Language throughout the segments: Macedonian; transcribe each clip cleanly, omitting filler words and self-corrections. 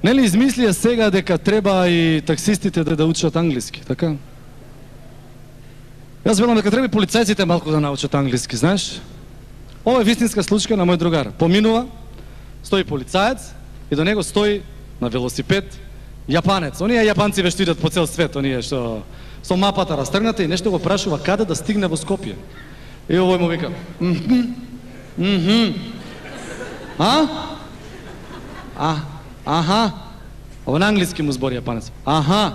Нели измислија сега дека треба и таксистите да учат англиски, така? Јас велам дека треба и полицајците малку да научат англиски, знаеш? Ова е вистинска случка на мој другар. Поминува, стои полицаец и до него стои на велосипед јапанец. Оние јапанци веќе идат по цел свет, оние што со мапата растргната и нешто го прашува каде да стигне во Скопје. И овој му вика: аха. Ова на англиски му збори јапанец. Аха.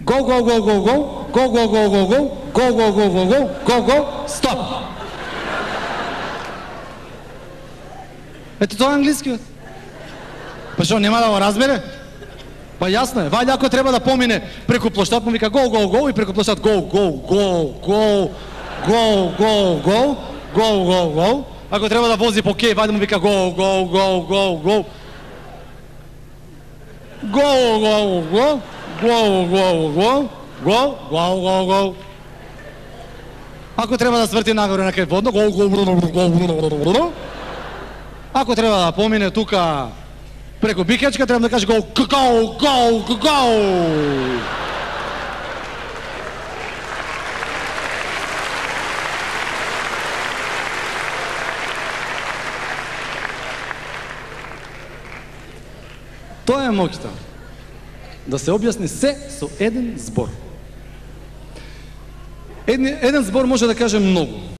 Go, стоп. Ето тоа е англискиот. Па што, нема да го разбере? Па јасно е, вајде ако треба да помине преку плоштад, му вика go и преку плоштад go. Ако треба да вози по кеј, вајде му вика go. Go. Ако треба да сврти нагоре на кај водно, go. Ако треба да помине тука преку Бикечка, треба да каже go. Тоа е моќта. Да се објасни се со еден збор. Еден збор може да каже многу.